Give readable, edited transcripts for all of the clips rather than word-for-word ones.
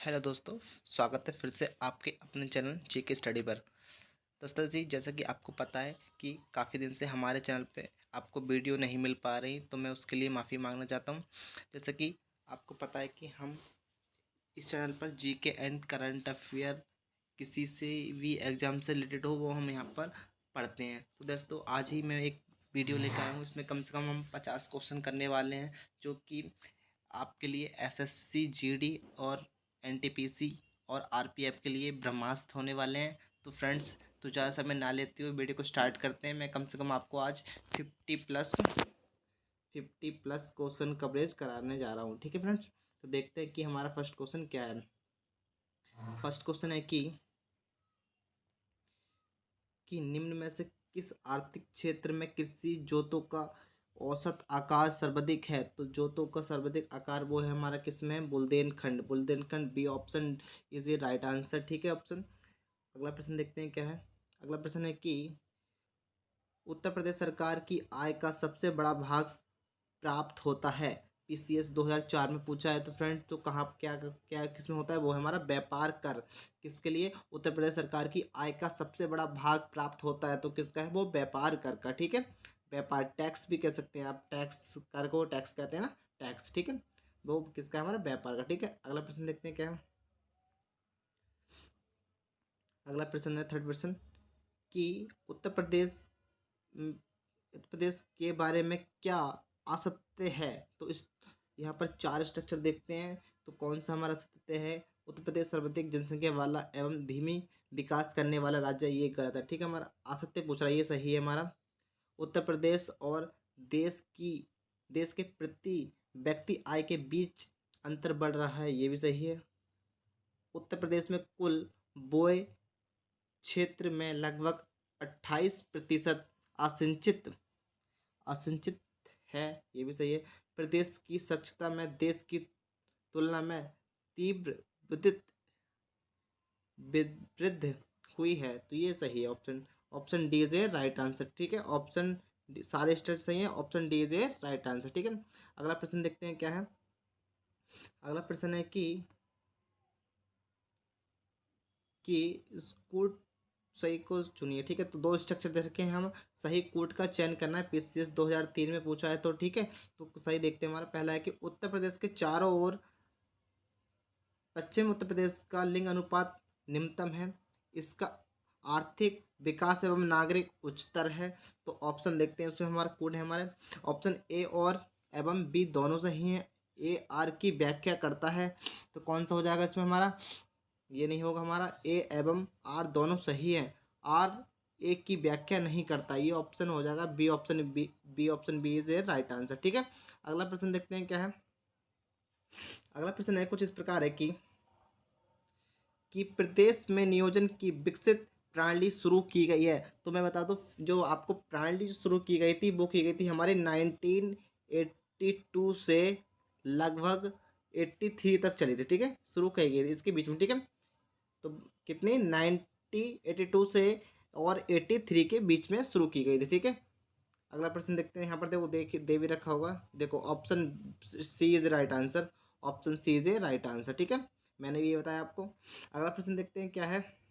Hello दोस्तों, स्वागत है फिर से आपके अपने चैनल जीके स्टडी पर। दोस्तों जी, जैसा कि आपको पता है कि काफ़ी दिन से हमारे चैनल पे आपको वीडियो नहीं मिल पा रही, तो मैं उसके लिए माफ़ी मांगना चाहता हूँ। जैसा कि आपको पता है कि हम इस चैनल पर जीके एंड करंट अफेयर किसी से भी एग्ज़ाम से रिलेटेड हो वो हम यहाँ पर पढ़ते हैं। तो दोस्तों आज ही मैं एक वीडियो लेकर आया हूँ। इसमें कम से कम हम 50 क्वेश्चन करने वाले हैं, जो कि आपके लिए एसएससी जीडी और एनटीपीसी और आरपीएफ के लिए ब्रह्मास्त्र होने वाले हैं। तो फ्रेंड्स, तो ज़्यादा समय ना लेते हुए वीडियो को स्टार्ट करते हैं। मैं कम से कम आपको आज 50 प्लस क्वेश्चन कवरेज कराने जा रहा हूँ। ठीक है फ्रेंड्स, तो देखते हैं कि हमारा फर्स्ट क्वेश्चन क्या है। फर्स्ट क्वेश्चन है कि निम्न में से किस आर्थिक क्षेत्र में कृषि जोतों का औसत आकार सर्वाधिक है। तो जोतों का सर्वाधिक आकार वो है हमारा किस में है, Bundelkhand. Bundelkhand B option is A right answer. ठीक है ऑप्शन। अगला प्रश्न देखते हैं क्या है। अगला प्रश्न है कि उत्तर प्रदेश सरकार की आय का सबसे बड़ा भाग प्राप्त होता है। पीसीएस 2004 में पूछा है। तो फ्रेंड, तो कहाँ क्या क्या किसमें होता है, वो है हमारा व्यापार कर। किसके लिए? उत्तर प्रदेश सरकार की आय का सबसे बड़ा भाग प्राप्त होता है, तो किसका है वो? व्यापार कर का। ठीक है, व्यापार टैक्स भी कह सकते हैं आप, टैक्स कर को टैक्स कहते हैं ना, टैक्स। ठीक है, वो किसका है? हमारा व्यापार का। ठीक है, अगला प्रश्न देखते हैं क्या है। अगला प्रश्न है थर्ड प्रश्न कि उत्तर प्रदेश उत्तर प्रदेश के बारे में क्या असत्य है। तो इस यहाँ पर चार स्ट्रक्चर देखते हैं, तो कौन सा हमारा असत्य है? उत्तर प्रदेश सर्वाधिक जनसंख्या वाला एवं धीमी विकास करने वाला राज्य, ये गलत है। ठीक है, हमारा असत्य पूछ रहा है, ये सही है हमारा। उत्तर प्रदेश और देश की देश के प्रति व्यक्ति आय के बीच अंतर बढ़ रहा है, ये भी सही है। उत्तर प्रदेश में कुल बोए क्षेत्र में लगभग 28% असिंचित असिंचित है, ये भी सही है। प्रदेश की स्वच्छता में देश की तुलना में तीव्र वृद्धि वृद्धि हुई है, तो ये सही है option. Option D is a right answer. ठीक है, ऑप्शन सारे स्टेट सही है, option D is a right answer. ठीक है, अगला प्रश्न देखते हैं क्या है। अगला प्रश्न है कि स्कूट सही को चुनिए। ठीक है, तो दो स्ट्रक्चर दे रखे हैं, हम सही कूट का चयन करना है। पीसीएस 2003 में पूछा है, तो ठीक है, तो सही देखते हैं। हमारा पहला है कि उत्तर प्रदेश के चारों ओर पश्चिम उत्तर प्रदेश का लिंग अनुपात निम्नतम है। इसका आर्थिक विकास एवं नागरिक उच्चतर है। तो ऑप्शन देखते हैं, उसमें हमारा कोड है हमारे ऑप्शन ए और एवं बी दोनों सही हैं। ए आर की व्याख्या करता है, तो कौन सा हो जाएगा इसमें हमारा? ये नहीं होगा हमारा। ए एवं आर दोनों सही है, आर ए की व्याख्या नहीं करता, ये ऑप्शन हो जाएगा B option. B option B is A right answer. ठीक है, अगला प्रश्न देखते हैं क्या है। अगला प्रश्न है कुछ इस प्रकार है कि प्रदेश में नियोजन की विकसित प्रणाली शुरू की गई है। तो मैं बता दूं, जो आपको प्रणाली शुरू की गई थी वो की गई थी हमारे 1982 से लगभग 83 तक चली थी। ठीक है, शुरू की गई थी इसके बीच में। ठीक है, तो कितनी 1982 से और 83 के बीच में शुरू की गई थी। ठीक है, अगला प्रश्न देखते हैं। यहाँ पर देखो, दे भी रखा होगा, देखो option C is right answer. Option C is A right answer. ठीक है, मैंने भी ये बताया आपको। अगला प्रश्न देखते हैं क्या है।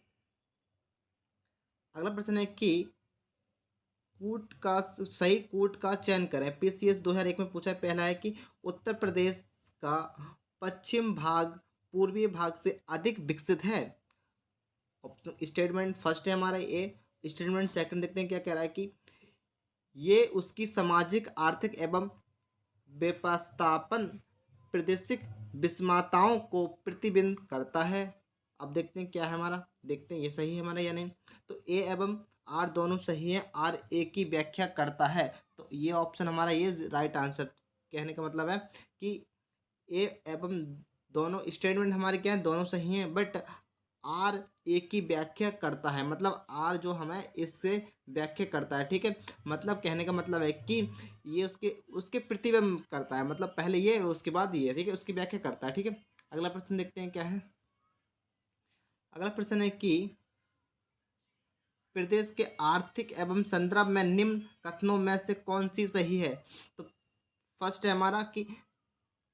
अगला प्रश्न है कि सही कूट का चयन करें। पीसीएस 2001 में पूछा है। पहला है कि उत्तर प्रदेश का पश्चिम भाग पूर्वी भाग से अधिक विकसित है। ऑप्शन स्टेटमेंट फर्स्ट है हमारा ए। स्टेटमेंट सेकंड देखते हैं क्या कह रहा है कि ये उसकी सामाजिक आर्थिक एवं व्यवस्थापन प्रादेशिक विषमताओं को प्रतिबिंब करता है। अब देखते हैं क्या है हमारा, देखते हैं ये सही है हमारा या नहीं। तो ए एवं आर दोनों सही है, आर ए की व्याख्या करता है, तो ये ऑप्शन हमारा ये राइट आंसर। कहने का मतलब है कि ए एवं दोनों स्टेटमेंट हमारे क्या है, दोनों सही हैं, बट आर ए की व्याख्या करता है, मतलब आर जो हमें इससे व्याख्या करता है। ठीक है, मतलब कहने का मतलब है कि ये उसके उसके प्रतिबिंब करता है, मतलब पहले ये उसके बाद ये। ठीक है, उसकी व्याख्या करता है। ठीक है, अगला प्रश्न देखते हैं क्या है। अगला प्रश्न है कि प्रदेश के आर्थिक एवं संदर्भ में निम्न कथनों में से कौन सी सही है। तो फर्स्ट है हमारा कि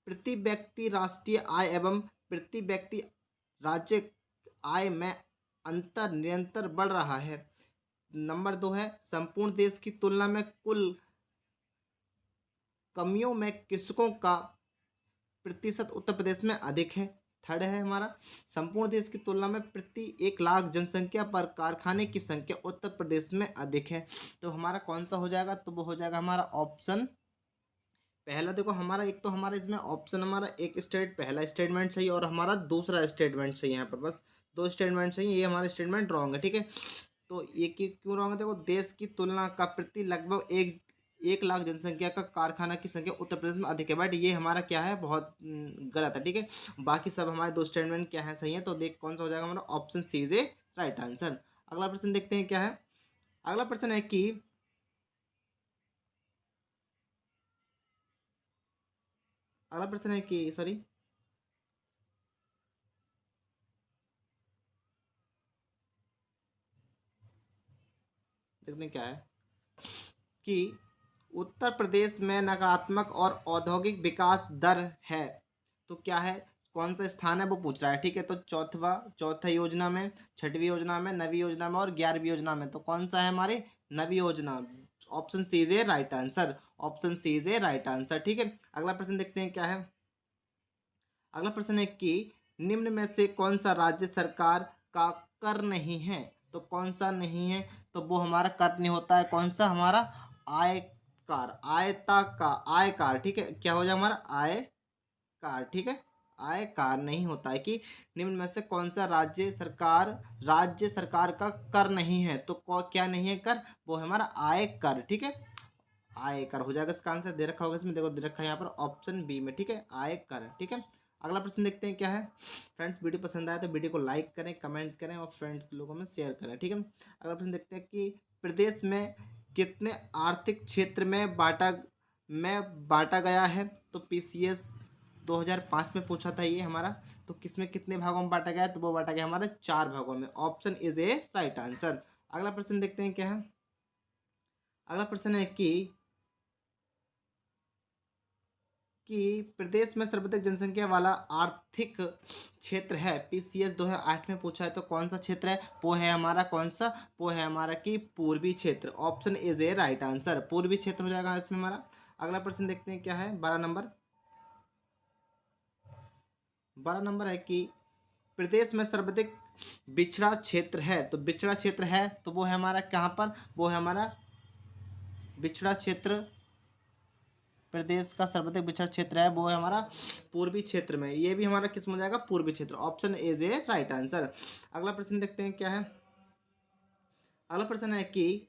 प्रति व्यक्ति राष्ट्रीय आय एवं प्रति व्यक्ति राज्य आय में अंतर निरंतर बढ़ रहा है। नंबर 2 है संपूर्ण देश की तुलना में कुल कमियों में कृषकों का प्रतिशत उत्तर प्रदेश में अधिक है। थर्ड है हमारा संपूर्ण देश की तुलना में प्रति 1 लाख जनसंख्या पर कारखाने की संख्या उत्तर प्रदेश में अधिक है। तो हमारा कौन सा हो जाएगा, तो वो हो जाएगा हमारा ऑप्शन पहला। देखो हमारा एक तो हमारा इसमें ऑप्शन हमारा एक स्टेट पहला स्टेटमेंट सही और हमारा दूसरा स्टेटमेंट सही। यहाँ पर बस दो स्टेटमेंट सही, ये हमारा स्टेटमेंट रॉन्ग है। ठीक है, तो ये क्यों रॉन्ग है, देखो देश की तुलना का प्रति लगभग 1 लाख जनसंख्या का कारखाना की संख्या उत्तर प्रदेश में अधिक है, बट ये हमारा क्या है, बहुत गलत है। ठीक है, बाकी सब हमारे दो स्टेटमेंट क्या है, सही है। तो देख कौन सा हो जाएगा हमारा option C is A right answer. अगला प्रश्न देखते हैं क्या है। अगला प्रश्न है कि अगला प्रश्न है कि सॉरी देखते हैं क्या है कि उत्तर प्रदेश में नकारात्मक और औद्योगिक विकास दर है, तो क्या है, कौन सा स्थान है वो पूछ रहा है। ठीक है, तो चौथा योजना में, छठवीं योजना में, नवी योजना में और 11वीं योजना में, तो कौन सा है हमारे नवी योजना। Option C is A right answer, option C is A right answer. ठीक है, अगला प्रश्न देखते हैं क्या है। अगला प्रश्न है कि निम्न में से कौन सा राज्य सरकार का कर नहीं है, तो कौन सा नहीं है, तो वो हमारा कर नहीं होता है, कौन सा हमारा आयकार, आयकार। ठीक है, क्या हो जाए हमारा आयकार। ठीक है, आयकार नहीं होता है कि निम्न में से कौन सा राज्य सरकार का कर नहीं है, तो क्या नहीं है कर, वो है हमारा आयकर। ठीक है, आयकर हो जाएगा इसका आंसर, दे रखा होगा इसमें, देखो दे रखा है यहाँ पर ऑप्शन बी में। ठीक है, आयकर। ठीक है, अगला प्रश्न देखते हैं क्या है। फ्रेंड्स वीडियो पसंद आया तो वीडियो को लाइक करें, कमेंट करें और फ्रेंड्स लोगों में शेयर करें। ठीक है, अगला प्रश्न देखते हैं कि प्रदेश में कितने आर्थिक क्षेत्र में बांटा गया है, तो पीसीएस 2005 में पूछा था ये हमारा। तो किसमें कितने भागों में बांटा गया है, तो वो बांटा गया हमारा 4 भागों में। Option is A right answer. अगला प्रश्न देखते हैं क्या है। अगला प्रश्न है कि प्रदेश में सर्वाधिक जनसंख्या वाला आर्थिक क्षेत्र है, पीसीएस 2008 में पूछा है, तो कौन सा क्षेत्र है, वो है हमारा कौन सा, वो है हमारा कि पूर्वी क्षेत्र। Option is A right answer, पूर्वी क्षेत्र हो जाएगा इसमें हमारा। अगला प्रश्न देखते हैं क्या है। 12 नंबर है कि प्रदेश में सर्वाधिक बिछड़ा क्षेत्र है, तो बिछड़ा क्षेत्र है तो वो है हमारा कहाँ पर, वो है हमारा बिछड़ा क्षेत्र, प्रदेश का सर्वाधिक बिछड़ा क्षेत्र है वो है हमारा पूर्वी क्षेत्र में। ये भी हमारा किस में हो जाएगा, पूर्वी क्षेत्र। Option is A right answer. अगला प्रश्न देखते हैं क्या है। अगला प्रश्न है कि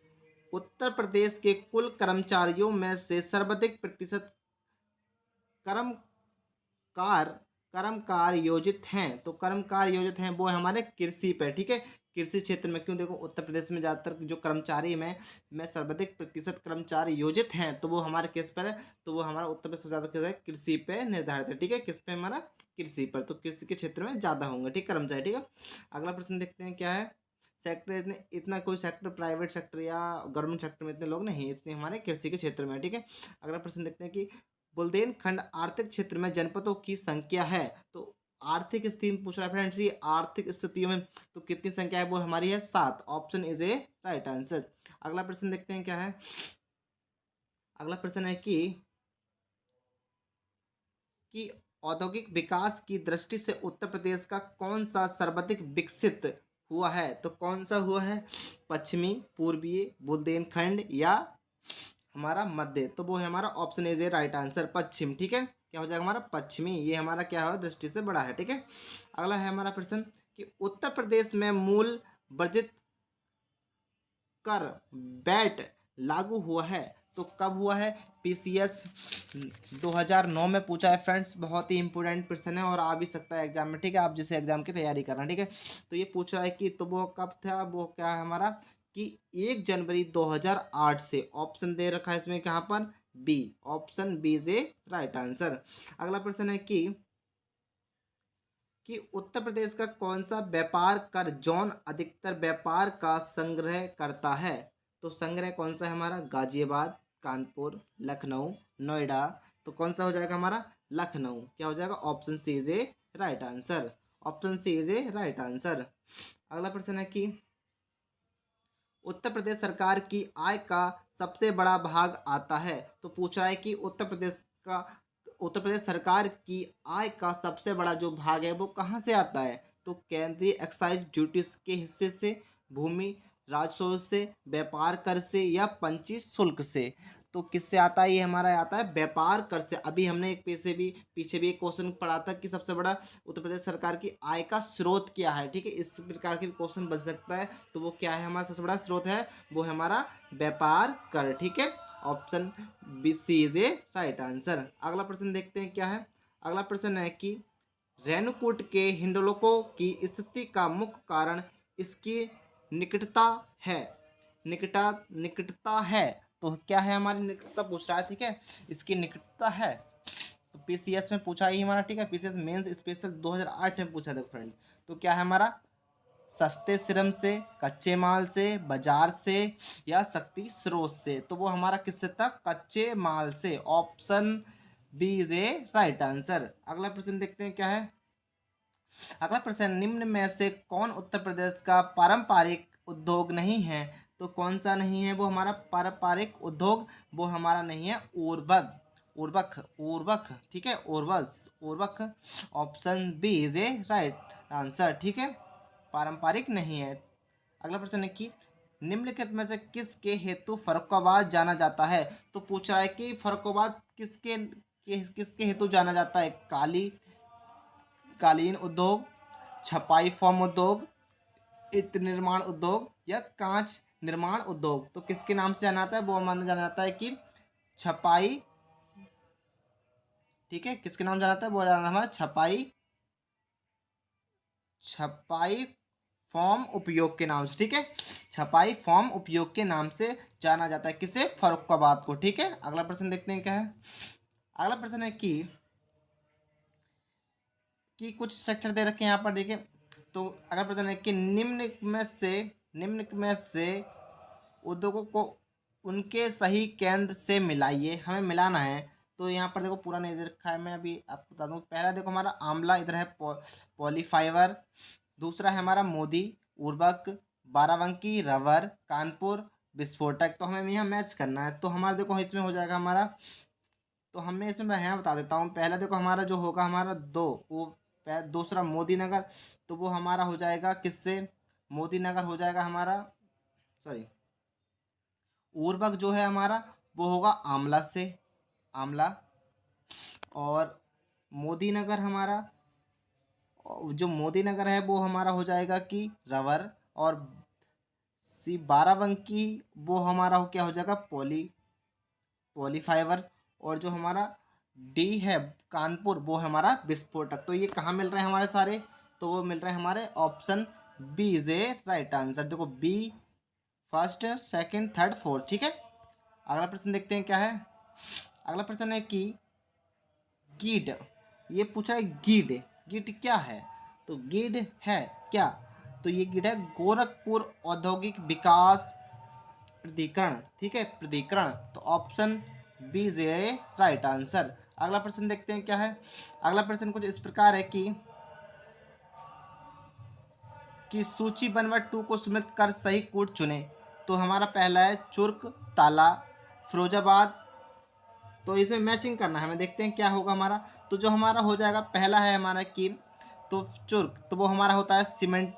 उत्तर प्रदेश के कुल कर्मचारियों में से सर्वाधिक प्रतिशत कर्मकार कर्मकार योजित हैं, तो कर्मकार योजित हैं वो है हमारे कृषि पे। ठीक है, कृषि क्षेत्र में। क्यों, देखो उत्तर प्रदेश में ज़्यादातर जो कर्मचारी में सर्वाधिक प्रतिशत कर्मचारी योजित हैं, तो वो हमारे किस पर है, तो वो हमारा उत्तर प्रदेश से ज़्यादा किस है, कृषि पे निर्धारित है। ठीक है, किस पे, हमारा कृषि पर, तो कृषि के क्षेत्र में ज़्यादा होंगे ठीक कर्मचारी। ठीक है, अगला प्रश्न देखते हैं क्या है। सेक्टर इतना कोई सेक्टर प्राइवेट सेक्टर या गवर्नमेंट सेक्टर में इतने लोग नहीं, इतने हमारे कृषि के क्षेत्र में। ठीक है, अगला प्रश्न देखते हैं कि बुंदेलखंड आर्थिक क्षेत्र में जनपदों की संख्या है, तो आर्थिक स्थिति में पूछ रहा है फ्रेंड्स, ये आर्थिक स्थितियों में तो कितनी संख्या है, वो हमारी है 7। Option is A right answer. अगला प्रश्न देखते हैं क्या है। अगला प्रश्न है कि औद्योगिक विकास की दृष्टि से उत्तर प्रदेश का कौन सा सर्वाधिक विकसित हुआ है, तो कौन सा हुआ है, पश्चिमी, पूर्वी, बुंदेलखंड या हमारा मध्य, तो वो है हमारा option is A right answer, पश्चिम। ठीक है, क्या हो जाएगा हमारा पश्चिमी, ये हमारा क्या है, दृष्टि से बड़ा है। ठीक है, अगला है हमारा प्रश्न कि उत्तर प्रदेश में मूल वर्जित कर वैट लागू हुआ है, तो कब हुआ है, पीसीएस 2009 में पूछा है फ्रेंड्स। बहुत ही इंपॉर्टेंट प्रश्न है और आ भी सकता है एग्जाम में। ठीक है, आप जिसे एग्जाम की तैयारी कर रहे हैं, ठीक है, तो ये पूछ रहा है कि तो वो कब था, वो क्या है हमारा कि 1 जनवरी 2008 से। ऑप्शन दे रखा है इसमें कहाँ पर, B, option B is A right answer. अगला प्रश्न है कि उत्तर प्रदेश का कौन सा व्यापार कर जोन अधिकतर व्यापार का संग्रह करता है, तो संग्रह कौन सा है हमारा, गाजियाबाद, कानपुर, लखनऊ, नोएडा, तो कौन सा हो जाएगा हमारा, लखनऊ। क्या हो जाएगा, option C is A right answer, option C is A right answer. अगला प्रश्न है कि उत्तर प्रदेश सरकार की आय का सबसे बड़ा भाग आता है। तो पूछ रहा है कि उत्तर प्रदेश सरकार की आय का सबसे बड़ा जो भाग है वो कहाँ से आता है। तो केंद्रीय एक्साइज ड्यूटीज के हिस्से से, भूमि राजस्व से, व्यापार कर से, या पंजीय शुल्क से। तो किससे आता है, ये हमारा आता है व्यापार कर से। अभी हमने एक पीछे भी एक क्वेश्चन पढ़ा था कि सबसे बड़ा उत्तर प्रदेश सरकार की आय का स्रोत क्या है। ठीक है, इस प्रकार के क्वेश्चन बन सकता है। तो वो क्या है, हमारा सबसे बड़ा स्रोत है वो है हमारा व्यापार कर। ठीक है, option B C is A right answer. अगला प्रश्न देखते हैं क्या है। अगला प्रश्न है कि रेणुकूट के हिंडोलों की स्थिति का मुख्य कारण इसकी निकटता है। निकटता है, तो क्या है हमारी निकटता पूछ रहा है। ठीक है, इसकी निकटता है। तो पीसीएस में पूछा ही हमारा। ठीक है, पीसीएस मेंस स्पेशल 2008 में पूछा था फ्रेंड। तो क्या है हमारा, सस्ते श्रम से, कच्चे माल से, बाजार से, या शक्ति स्रोत से। तो वो हमारा किससे था, कच्चे माल से। Option B is A right answer. अगला प्रश्न देखते हैं क्या है। अगला प्रश्न, निम्न में से कौन उत्तर प्रदेश का पारंपरिक उद्योग नहीं है। तो कौन सा नहीं है वो हमारा पारंपरिक उद्योग, वो हमारा नहीं है उर्वक। ठीक है, उर्वक। Option B is A right answer. ठीक है, पारंपरिक नहीं है। अगला प्रश्न है कि निम्नलिखित में से किसके हेतु फर्रुखाबाद जाना जाता है। तो पूछ रहा है कि फर्रुखाबाद किसके हेतु जाना जाता है। कालीन उद्योग, छपाई फॉर्म उद्योग, इत्र निर्माण उद्योग, या कांच निर्माण उद्योग। तो किसके नाम से जाना जाता है, वो माना जाना जाता है कि छपाई। ठीक है, किसके नाम जाना जाता है, वो जाना हमारा छपाई फॉर्म उपयोग के नाम से। ठीक है, छपाई फॉर्म उपयोग के नाम से जाना जाता है किसे, फर्रुखाबाद को। ठीक है, अगला प्रश्न देखते हैं क्या है। अगला प्रश्न है कि कुछ सेक्टर दे रखे हैं यहाँ पर देखिए। तो अगला प्रश्न है कि निम्न में से उद्योगों को उनके सही केंद्र से मिलाइए। हमें मिलाना है। तो यहाँ पर देखो पूरा नहीं दे रखा है, मैं अभी आपको बता दूँ। पहला देखो हमारा आंवला, इधर है पॉलीफाइबर। दूसरा है हमारा मोदी उर्वरक, बाराबंकी रबर, कानपुर विस्फोटक। तो हमें यहाँ मैच करना है। तो हमारा देखो इसमें हो जाएगा हमारा, तो हमें इसमें मैं यहाँ बता देता हूँ। पहला देखो हमारा जो होगा हमारा दूसरा मोदी नगर। तो वो हमारा हो जाएगा किससे, मोदी नगर हो जाएगा हमारा, सॉरी, उर्वरक जो है हमारा वो होगा आंवला से, आंवला। और मोदी नगर हमारा, जो मोदी नगर है वो हमारा हो जाएगा कि रबर। और सी बाराबंकी वो हमारा क्या हो जाएगा, पॉलीफाइबर। और जो हमारा डी है कानपुर वो हमारा विस्फोटक। तो ये कहाँ मिल रहे हैं हमारे सारे, तो वो मिल रहे हैं हमारे option B is A right answer. देखो B first, second, third, fourth. ठीक है, अगला प्रश्न देखते हैं क्या है। अगला प्रश्न है कि गीड, ये पूछा है गीड क्या है। तो गीड है क्या, तो ये गीड है गोरखपुर औद्योगिक विकास प्राधिकरण। ठीक है, प्राधिकरण। तो option B is A right answer. अगला प्रश्न देखते हैं क्या है। अगला प्रश्न कुछ इस प्रकार है कि सूची बनवा 2 को सुमित कर सही कोड चुने। तो हमारा पहला है चुर्क, ताला, फिरोजाबाद। तो इसे मैचिंग करना है, हमें देखते हैं क्या होगा हमारा। तो जो हमारा हो जाएगा पहला है हमारा कि तो चुर्क, तो वो हमारा होता है सीमेंट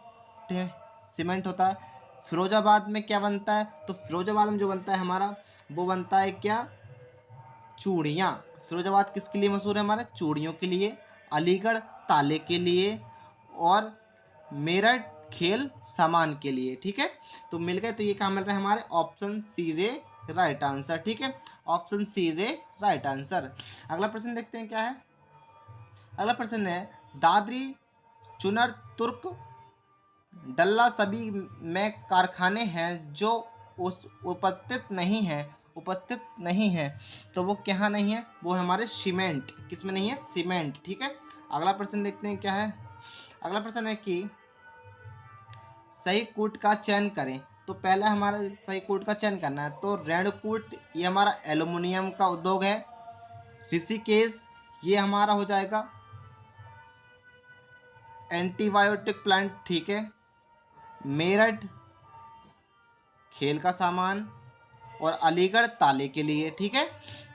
होता है। फिरोजाबाद में क्या बनता है, तो फिरोजाबाद में जो बनता है हमारा वो बनता है क्या, चूड़ियाँ। फिरोजाबाद किसके लिए मशहूर है हमारा, चूड़ियों के लिए। अलीगढ़ ताले के लिए। और मेरठ खेल सामान के लिए। ठीक है, तो मिल गए। तो ये क्या मिल रहा है हमारे option C is A right answer. ठीक है, option C is A right answer. अगला प्रश्न देखते हैं क्या है। अगला प्रश्न है दादरी, चुनर, तुर्क, डल्ला सभी में कारखाने हैं जो उपस्थित नहीं है। तो वो क्या नहीं है, वो हमारे सीमेंट, किसमें नहीं है, सीमेंट। ठीक है, अगला प्रश्न देखते हैं क्या है। अगला प्रश्न है कि सही कूट का चयन करें। तो पहला हमारा सही कूट का चयन करना है। तो रेणुकूट ये हमारा एल्युमिनियम का उद्योग है। ऋषिकेश ये हमारा हो जाएगा एंटीबायोटिक प्लांट, ठीक है। मेरठ खेल का सामान, और अलीगढ़ ताले के लिए, ठीक है।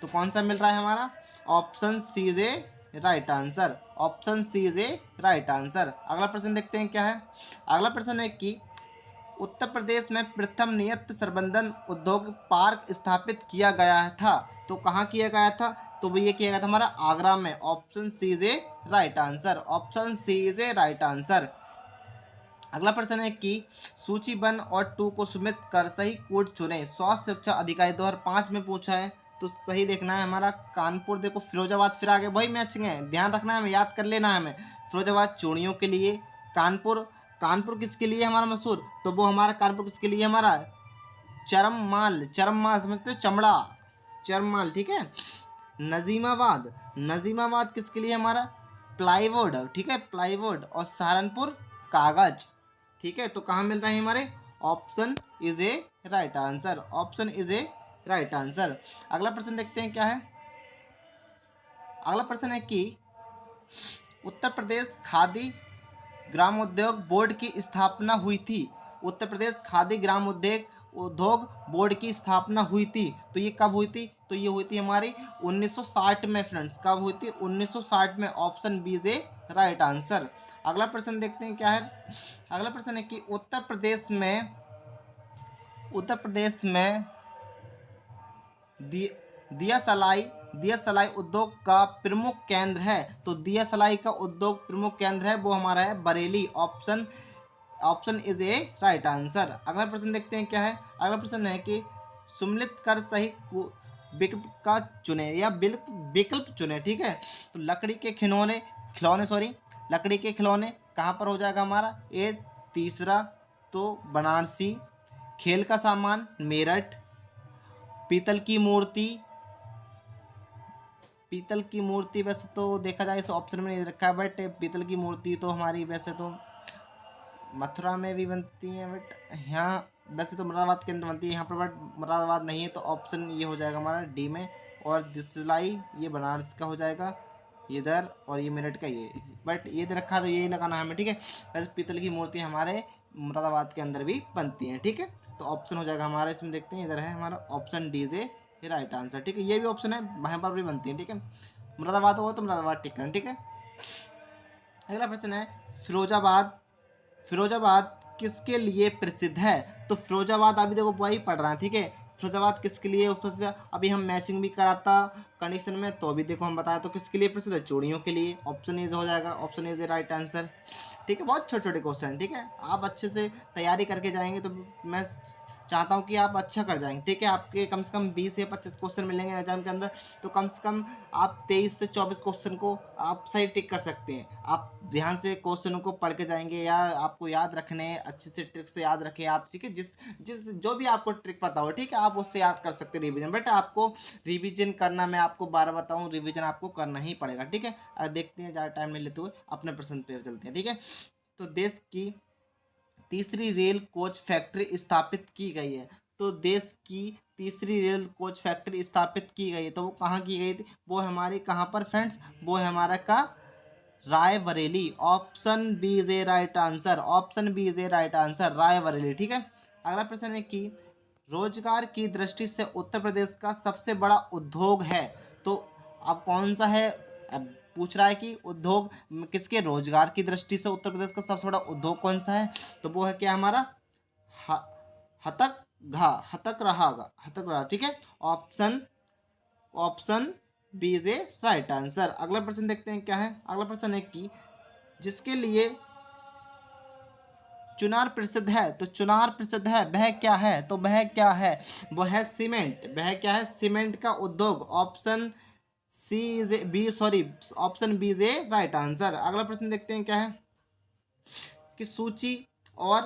तो कौन सा मिल रहा है हमारा? Option C is A right answer. Option C is A right answer. अगला प्रश्न देखते हैं क्या है। अगला प्रश्न है कि उत्तर प्रदेश में प्रथम नियत प्रबंधन उद्योग पार्क स्थापित किया गया था, तो कहाँ किया गया था? तो वो ये किया गया था हमारा आगरा में। Option C is A right answer. Option C is A right answer. अगला प्रश्न है कि सूची 1 और 2 को सुमित कर सही कोड चुने। स्वास्थ्य सुरक्षा अधिकारी 2005 में पूछा है, तो सही देखना है हमारा कानपुर। देखो फिरोजाबाद फिर आगे वही मैचिंग है, ध्यान रखना है, हमें याद कर लेना है हमें। फिरोजाबाद चूड़ियों के लिए, कानपुर, कानपुर किसके लिए हमारा मशहूर? तो वो हमारा कानपुर किसके लिए हमारा? चरम माल, चरम माल समझते हो, चमड़ा, चरम माल, ठीक है। नजीमाबाद, नजीमाबाद किसके लिए हमारा? प्लाईवुड, ठीक है, प्लाईवुड। और सहारनपुर कागज, ठीक है। तो कहाँ मिल रहे हैं हमारे? Option is A right answer. Option is A right answer. अगला प्रश्न देखते हैं क्या है। अगला प्रश्न है कि उत्तर प्रदेश खादी ग्रामोद्योग बोर्ड की स्थापना हुई थी। उत्तर प्रदेश खादी ग्राम उद्योग बोर्ड की स्थापना हुई थी, तो ये कब हुई थी? तो ये हुई थी हमारी 1960 में फ्रेंड्स। कब हुई थी? 1960 में। Option B is A right answer. अगला प्रश्न देखते हैं क्या है। अगला प्रश्न है कि उत्तर प्रदेश में दिया सलाई उद्योग का प्रमुख केंद्र है, तो दिया सलाई का उद्योग प्रमुख केंद्र है वो हमारा है Bareilly. Option is A right answer. अगला प्रश्न देखते हैं क्या है। अगला प्रश्न है कि सम्मिलित कर सही विकल्प का चुने या विकल्प चुने, ठीक है। तो लकड़ी के लकड़ी के खिलौने कहाँ पर हो जाएगा हमारा? ए तीसरा तो बनारसी। खेल का सामान मेरठ। पीतल की मूर्ति वैसे तो देखा जाए इस ऑप्शन में नहीं रखा है, बट पीतल की मूर्ति तो हमारी वैसे तो मथुरा में भी बनती है, बट यहाँ वैसे तो मुरादाबाद के अंदर बनती है, यहाँ पर बट मुरादाबाद नहीं है, तो ऑप्शन ये हो जाएगा हमारा डी में। और दिसलाई ये बनारस का हो जाएगा इधर, और ये मेरठ का ये, बट ये रखा तो यही लगाना है हमें, ठीक है। वैसे पीतल की मूर्ति हमारे मुरादाबाद के अंदर भी बनती हैं, ठीक है। तो ऑप्शन हो जाएगा हमारा, इसमें देखते हैं इधर है हमारा ऑप्शन डी से राइट आंसर, ठीक है। ये भी ऑप्शन है, वहाँ पर भी बनती है, ठीक है। मुरादाबाद हो तो मुरादाबाद टिक करें, ठीक है। अगला प्रश्न है फिरोजाबाद किसके लिए प्रसिद्ध है? तो फिरोजाबाद अभी देखो वही पढ़ रहा है, ठीक है। फिरोजाबाद किसके लिए प्रसिद्ध है? अभी हम मैचिंग भी कराता कंडीशन में, तो अभी देखो हम बताया तो किसके लिए प्रसिद्ध है? चूड़ियों के लिए। ऑप्शन इज हो जाएगा, ऑप्शन इज राइट आंसर, ठीक है। बहुत छोटे छोटे क्वेश्चन, ठीक है। आप अच्छे से तैयारी करके जाएंगे तो मैं चाहता हूँ कि आप अच्छा कर जाएंगे, ठीक है। आपके कम से कम 20 से 25 क्वेश्चन मिलेंगे एग्जाम के अंदर, तो कम से कम आप 23 से 24 क्वेश्चन को आप सही टिक कर सकते हैं। आप ध्यान से क्वेश्चनों को पढ़ के जाएंगे, या आपको याद रखने हैं, अच्छे से ट्रिक से याद रखें आप, ठीक है। जिस जो भी आपको ट्रिक पता हो, ठीक है, आप उससे याद कर सकते हैं रिविजन। बट आपको रिविजन करना, मैं आपको बार बताऊँ, रिविजन आपको करना ही पड़ेगा, ठीक है। और देखते हैं, ज़्यादा टाइम नहीं लेते हुए अपने प्रश्न पे चलते हैं, ठीक है। तो देश की तीसरी रेल कोच फैक्ट्री स्थापित की गई है, तो देश की तीसरी रेल कोच फैक्ट्री स्थापित की गई है, तो वो कहाँ की गई थी? वो हमारी कहाँ पर फ्रेंड्स? वो है हमारा का Raebareli. Option B is A right answer. Option B is A right answer, Raebareli, ठीक है। अगला प्रश्न है कि रोजगार की दृष्टि से उत्तर प्रदेश का सबसे बड़ा उद्योग है, तो अब कौन सा है? अब पूछ रहा है कि उद्योग किसके, रोजगार की दृष्टि से उत्तर प्रदेश का सबसे बड़ा उद्योग कौन सा है? तो वो है क्या हमारा हतक रहा, ठीक है। Option B is A right answer. अगला प्रश्न देखते हैं क्या है। अगला प्रश्न है कि जिसके लिए चुनार प्रसिद्ध है, तो चुनार प्रसिद्ध है वह क्या है? तो वह क्या है? वह है सीमेंट। वह क्या है? सीमेंट का उद्योग। Option option B is A right answer. अगला प्रश्न देखते हैं क्या है कि सूची और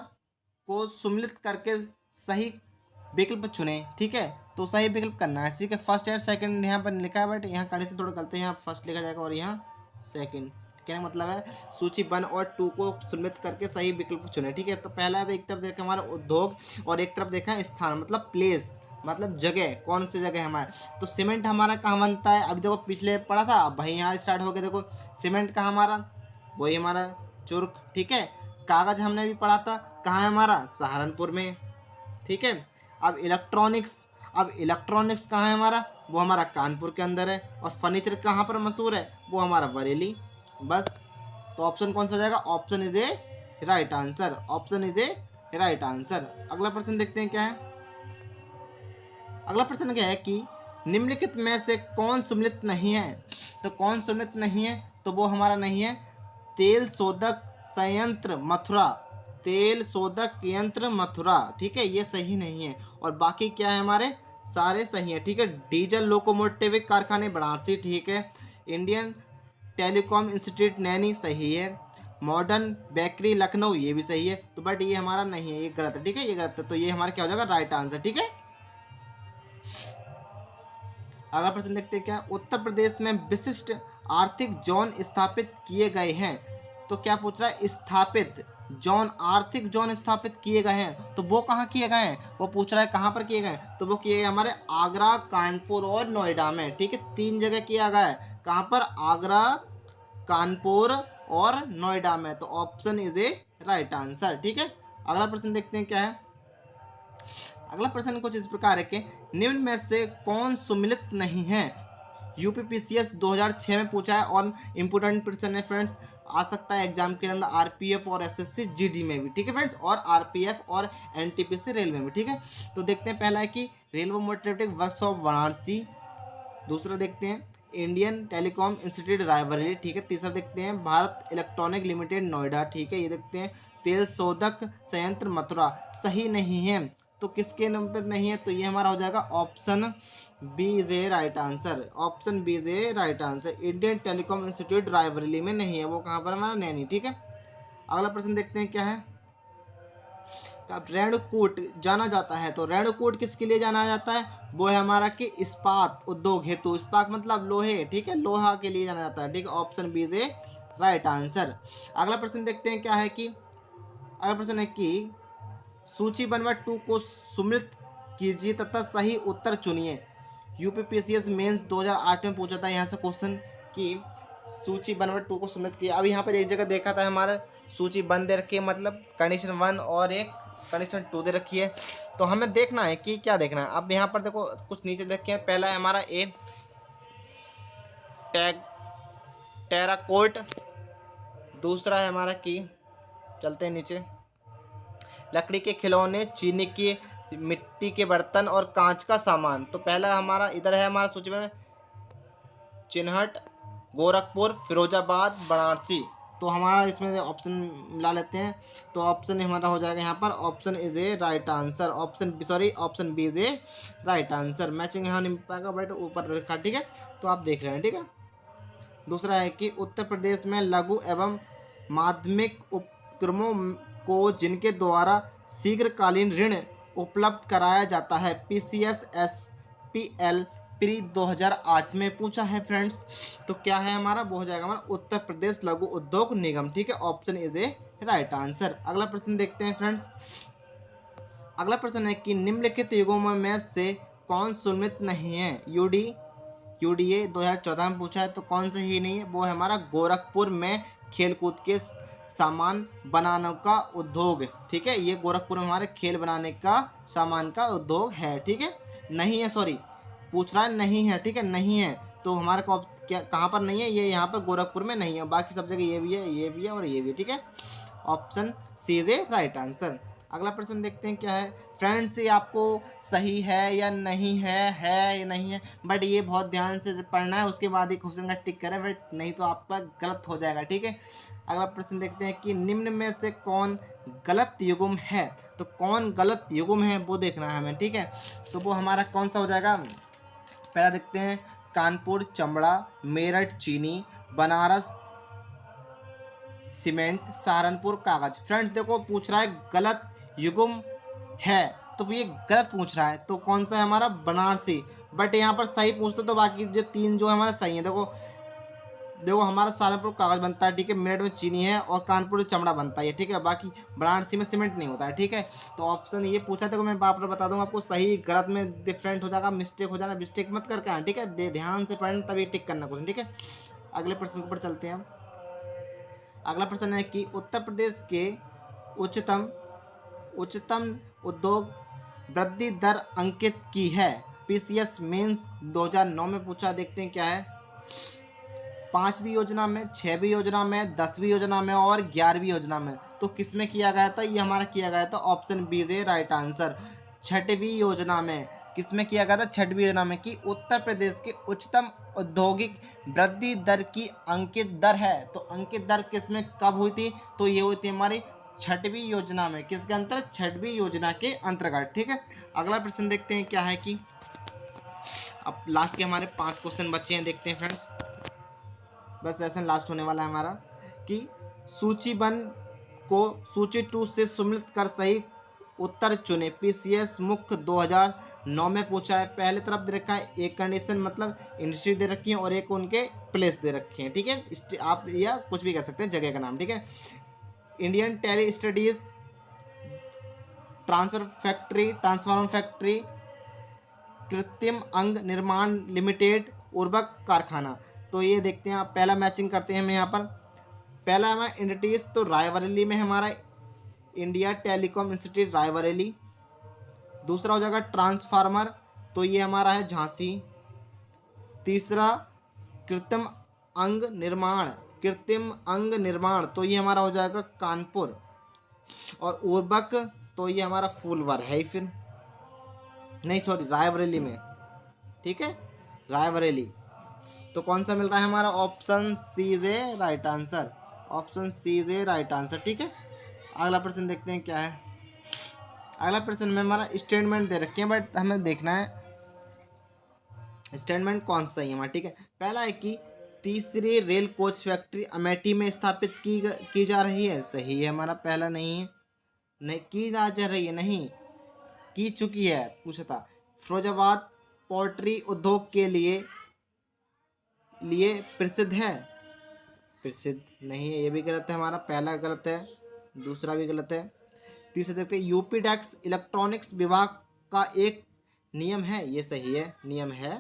को सम्मिलित करके सही विकल्प चुने, ठीक है। तो सही विकल्प करना है, ठीक है। फर्स्ट या सेकंड यहाँ पर लिखा है, बट यहाँ कड़ी से थोड़ा गलती है, यहाँ फर्स्ट लिखा जाएगा और यहाँ सेकंड। कहने मतलब है सूची 1 और 2 को सम्मिलित करके सही विकल्प चुने, ठीक है। तो पहला तो एक तरफ देखा हमारा उद्योग, और एक तरफ देखा स्थान, मतलब प्लेस, मतलब जगह, कौन सी जगह है हमारे। तो सीमेंट हमारा कहाँ बनता है? अभी देखो पिछले पढ़ा था, अब भाई यहाँ स्टार्ट हो गया। देखो सीमेंट का हमारा वही हमारा चुर्क, ठीक है। कागज हमने भी पढ़ा था, कहाँ है हमारा, सहारनपुर में, ठीक है। अब इलेक्ट्रॉनिक्स कहाँ है हमारा, वो हमारा कानपुर के अंदर है। और फर्नीचर कहाँ पर मशहूर है, वो हमारा बरेली। बस, तो ऑप्शन कौन सा हो जाएगा, option is A right answer, option is A right answer. अगला प्रश्न देखते हैं क्या है। अगला प्रश्न क्या है कि निम्नलिखित में से कौन सम्मिलित नहीं है, तो कौन सम्मिलित नहीं है, तो वो हमारा नहीं है तेल शोधक संयंत्र मथुरा, तेल शोधक यंत्र मथुरा, ठीक है, ये सही नहीं है। और बाकी क्या है हमारे, सारे सही है, ठीक है। डीजल लोकोमोटिव कारखाने वाराणसी, ठीक है। इंडियन टेलीकॉम इंस्टीट्यूट नैनी, सही है। मॉडर्न बेकरी लखनऊ, ये भी सही है। तो बट ये हमारा नहीं है, ये गलत है, ठीक है, ये गलत है। तो ये हमारा क्या हो जाएगा, राइट आंसर, ठीक है। अगला प्रश्न देखते हैं क्या, उत्तर प्रदेश में विशिष्ट आर्थिक जोन स्थापित किए गए हैं। तो क्या पूछ रहा है, स्थापित जोन, आर्थिक जोन स्थापित किए गए हैं, तो वो कहाँ किए गए हैं, वो पूछ रहा है कहाँ पर किए गए हैं, तो वो किए गए हमारे आगरा, कानपुर और नोएडा में, ठीक है। 3 जगह किया गया है, कहाँ पर, आगरा, कानपुर और नोएडा में। तो option is A right answer, ठीक है। अगला प्रश्न देखते हैं क्या है। अगला प्रश्न कुछ इस प्रकार है कि निम्न में से कौन सम्मिलित नहीं है। यूपीपीसीएस 2006 में पूछा है और इम्पोर्टेंट प्रश्न है फ्रेंड्स, आ सकता है एग्जाम के अंदर आरपीएफ और एसएससी जीडी में भी, ठीक है फ्रेंड्स, और आरपीएफ और एनटीपीसी रेलवे में, ठीक है। तो देखते हैं, पहला है कि रेलवे मोटरेटिक वर्कशॉप वाराणसी, दूसरा देखते हैं इंडियन टेलीकॉम इंस्टीट्यूट रायबरेली, ठीक है। तीसरा देखते हैं भारत इलेक्ट्रॉनिक लिमिटेड नोएडा, ठीक है। ये देखते हैं तेल शोधक संयंत्र मथुरा, सही नहीं है। तो किसके नंबर नहीं है, तो ये हमारा हो जाएगा option B is A right answer, option B is A right answer. Indian Telecom Institute Raebareli में नहीं है, वो कहाँ पर हमारा, नैनी, ठीक है। अगला प्रश्न देखते हैं क्या है। अब रेणुकूट जाना जाता है, तो रेणुकूट किसके लिए जाना जाता है, वो है हमारा कि इस्पात उद्योग हेतु, इस्पात मतलब लोहे, ठीक है, लोहा के लिए जाना जाता है, ठीक है। Option B is A right answer. अगला प्रश्न देखते हैं क्या है कि, अगला प्रश्न है कि सूची बनवा 2 को सुमित कीजिए तथा सही उत्तर चुनिए। यूपीपीसीएस मेंस 2008 में पूछा था यहाँ से क्वेश्चन कि सूची बनवा 2 को सुमित किया। अब यहाँ पर एक जगह देखा था हमारा सूची बंद दे रखी है, मतलब कंडीशन 1 और एक कंडीशन 2 दे रखी है। तो हमें देखना है कि क्या देखना है। अब यहाँ पर देखो कुछ नीचे देखे, पहला है हमारा ए टेराकोट, दूसरा है हमारा कि, चलते हैं नीचे, लकड़ी के खिलौने, चीनी की मिट्टी के बर्तन और कांच का सामान। तो पहला हमारा इधर है हमारा सूची में चिन्हट, गोरखपुर, फिरोजाबाद, वाराणसी। तो हमारा इसमें ऑप्शन मिला लेते हैं, तो ऑप्शन हमारा हो जाएगा यहाँ पर option is A right answer, option B is A right answer. Matching यहाँ नहीं पाएगा बट ऊपर लिखा, ठीक है, तो आप देख रहे हैं, ठीक है। दूसरा है कि उत्तर प्रदेश में लघु एवं माध्यमिक उपक्रमों को जिनके द्वारा शीघ्रकालीन ऋण उपलब्ध कराया जाता है, पीसीएस एसपीएल प्री 2008 में पूछा है फ्रेंड्स। तो क्या है हमारा, वो हो जाएगा हमारा उत्तर प्रदेश लघु उद्योग निगम, ठीक है। Option is A right answer. अगला प्रश्न देखते हैं फ्रेंड्स। अगला प्रश्न है कि निम्नलिखित युगों में से कौन सम्मिलित नहीं है। यूडीए 2014 में पूछा है, तो कौन सा ही नहीं है, वो है हमारा गोरखपुर में खेलकूद के सामान बनाने का उद्योग, ठीक है। ये गोरखपुर में हमारे खेल बनाने का सामान का उद्योग है, ठीक है। नहीं है, सॉरी, पूछ रहा है नहीं है, ठीक है, नहीं है। तो हमारे को क्या, कहाँ पर नहीं है, ये यहाँ पर गोरखपुर में नहीं है, बाकी सब जगह ये भी है, ये भी है और ये भी है, ठीक है। Option C is A right answer. अगला प्रश्न देखते हैं क्या है फ्रेंड्स, ये आपको सही है या नहीं है या नहीं है, बट ये बहुत ध्यान से पढ़ना है, उसके बाद ही क्वेश्चन का टिक करें, बट नहीं तो आपका गलत हो जाएगा, ठीक है। अगला प्रश्न देखते हैं कि निम्न में से कौन गलत युग्म है। तो कौन गलत युग्म है वो देखना है हमें, ठीक है। तो वो हमारा कौन सा हो जाएगा, पहला देखते हैं कानपुर चमड़ा, मेरठ चीनी, बनारस सीमेंट, सहारनपुर कागज। फ्रेंड्स देखो पूछ रहा है गलत युग्म है, तो ये गलत पूछ रहा है, तो कौन सा है हमारा, बनारसी। बट यहाँ पर सही पूछते तो बाकी जो 3 जो हमारा सही है। देखो हमारा सहारनपुर कागज बनता है, ठीक है, मेरठ में चीनी है और कानपुर चमड़ा बनता है, ठीक है, बाकी बनारसी में सीमेंट नहीं होता है, ठीक है। तो ऑप्शन ये पूछा था, मैं बाप रे बता दूंगा आपको, सही गलत में डिफरेंट हो जाएगा, मिस्टेक हो जाना, मिस्टेक मत करके आना, ठीक है, ध्यान से पढ़ना तभी टिक करना कुछ, ठीक है। अगले प्रश्न पर चलते हैं हम। अगला प्रश्न है कि उत्तर प्रदेश के उच्चतम उच्चतम उद्योग वृद्धि दर अंकित की है। पीसीएस मेंस 2009 में पूछा, देखते हैं क्या है। 5वीं योजना में, 6वीं योजना में, 10वीं योजना में और 11वीं योजना में। तो किस में किया गया था? ये हमारा किया गया था option B is right answer. 6वीं योजना में किस में किया गया था? 6वीं योजना में कि उत्तर प्रदेश के उच्चतम औद्योगिक वृद्धि दर की अंकित दर है। तो अंकित दर किस में कब हुई थी? तो ये हुई थी हमारी 6वीं योजना में। किसके अंतर्गत? 6वीं योजना के अंतर्गत। ठीक है, अगला प्रश्न देखते हैं क्या है कि अब लास्ट के हमारे 5 क्वेश्चन बचे हैं, देखते हैं फ्रेंड्स, बस सेशन लास्ट होने वाला है हमारा। कि सूची 1 को सूची 2 से सम्मिलित कर सही उत्तर चुने। पीसीएस मुख्य 2009 में पूछा है। पहले तरफ दे रखा है एक कंडीशन, मतलब इंडस्ट्री दे रखी है और एक उनके प्लेस दे रखे हैं। ठीक है, आप या कुछ भी कह सकते हैं जगह का नाम। ठीक है, Indian tele studies transformer factory, कृत्रिम अंग निर्माण लिमिटेड, उर्वरक कारखाना। तो ये देखते हैं, आप पहला मैचिंग करते हैं हम यहाँ पर। पहला हमारा इंडस्ट्रीज तो रायबरेली में हमारा इंडिया टेलीकॉम इंस्टीट्यूट रायबरेली। दूसरा हो जाएगा ट्रांसफार्मर, तो ये हमारा है झांसी। तीसरा कृत्रिम अंग निर्माण तो ये हमारा हो जाएगा कानपुर। और उर्वरक तो ये हमारा फूलवर है ही, फिर नहीं सॉरी रायबरेली में। ठीक है, रायबरेली। तो कौन सा मिल रहा है हमारा? Option C is A right answer. Option C is A right answer. ठीक है, अगला प्रश्न देखते हैं क्या है। अगला प्रश्न में हमारा स्टेटमेंट दे रखे हैं, बट हमें देखना है स्टेटमेंट कौन सा है हमारा। ठीक है, पहला है कि तीसरी रेल कोच फैक्ट्री अमेठी में स्थापित की जा रही है। सही है हमारा, पहला नहीं है, नहीं की जा रही है, नहीं की चुकी है पूछा था। फिरोजाबाद पोल्ट्री उद्योग के लिए प्रसिद्ध है। प्रसिद्ध नहीं है, ये भी गलत है हमारा, पहला गलत है, दूसरा भी गलत है। तीसरा देखते हैं, यूपी डेक्स इलेक्ट्रॉनिक्स विभाग का एक नियम है। ये सही है, नियम है।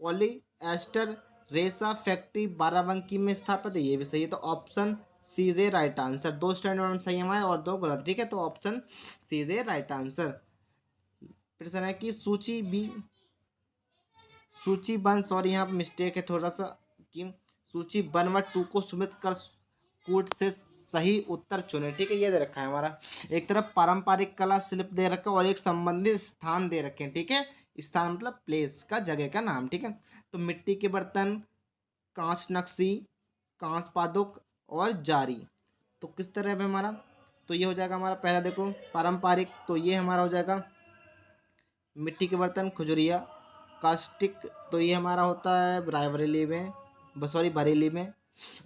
पॉलीएस्टर रेशा फैक्ट्री बाराबंकी में स्थापित है। ये भी सही है। तो option C is A right answer. 2 statement सही हमारे और 2 गलत। ठीक है, तो option C is A right answer. प्रश्न है कि सूची 1 सॉरी यहाँ पर मिस्टेक है थोड़ा सा, कि सूची 1 व 2 को सुमित कर कूट से सही उत्तर चुने। ठीक है, ये दे रखा है हमारा। एक तरफ पारंपरिक कला शिल्प दे रखा है और एक संबंधित स्थान दे रखे हैं। ठीक है, स्थान मतलब प्लेस का, जगह का नाम। ठीक है, तो मिट्टी के बर्तन, कांच नक्शी, कांच पादुक और जारी। तो किस तरह है हमारा? तो ये हो जाएगा हमारा, पहला देखो पारंपरिक, तो ये हमारा हो जाएगा मिट्टी के बर्तन खुजरिया। कास्टिक तो ये हमारा होता है रायबरेली में, सॉरी बरेली में।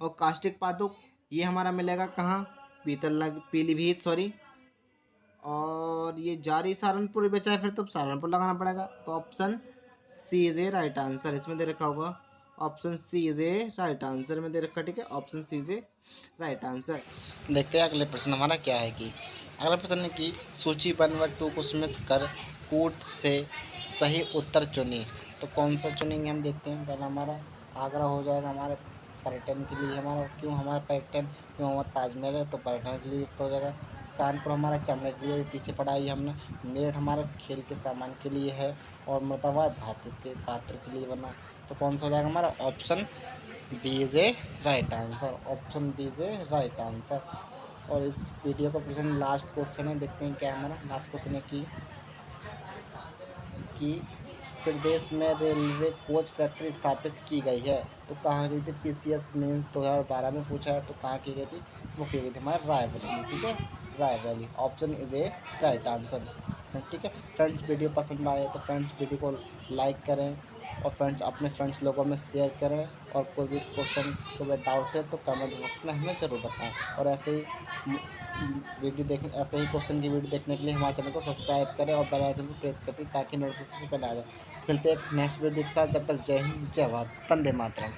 और कास्टिक पादुक ये हमारा मिलेगा कहाँ? पीलीभीत सॉरी। और ये जारी सहारनपुर बेचा है, फिर तो सहारनपुर लगाना पड़ेगा। तो option C is A right answer इसमें दे रखा होगा। Option C is A right answer में दे रखा। ठीक है, option C is A right answer. देखते हैं अगले प्रश्न हमारा क्या है कि अगला प्रश्न है कि सूची 1 व 2 को सुमित कर कूट से सही उत्तर चुनी। तो कौन सा चुनेंगे हम देखते हैं। पहला हमारा आगरा हो जाएगा हमारे पर्यटन के लिए हमारा, क्यों हमारा पर्यटन, क्यों हमारा ताजमहल है तो पर्यटन के लिए युक्त हो जाएगा। कानपुर हमारा चमड़े के लिए पीछे पड़ा है हमने। मेरठ हमारा खेल के सामान के लिए है। और मुर्दाबाद धातु के पात्र के लिए बना। तो कौन सा हो जाएगा हमारा? Option B is A right answer. Option B is A right answer. और इस वीडियो का प्रश्न लास्ट क्वेश्चन है, देखते हैं क्या हमारा लास्ट क्वेश्चन है कि प्रदेश में रेलवे कोच फैक्ट्री स्थापित की गई है। तो कहाँ की थी? पीसीएस मेंस 2012 में पूछा है, तो कहाँ की गई थी? वो की गई थी हमारे रायबरेली। ठीक है, Raebareli. Option is A right answer. ठीक है फ्रेंड्स, वीडियो पसंद आए तो फ्रेंड्स वीडियो को लाइक करें और फ्रेंड्स अपने फ्रेंड्स लोगों में शेयर करें। और कोई भी क्वेश्चन कोई भी डाउट है तो कमेंट बॉक्स में हमें ज़रूर बताएं। और ऐसे ही ऐसे ही क्वेश्चन की वीडियो देखने के लिए हमारे चैनल को सब्सक्राइब करें और बेल आइकन को प्रेस करते ताकि नोटिफिकेशन पहले आ जाए। मिलते हैं नेक्स्ट वीडियो के साथ, जब तक जय हिंद, जय भारत, वंदे मातरम।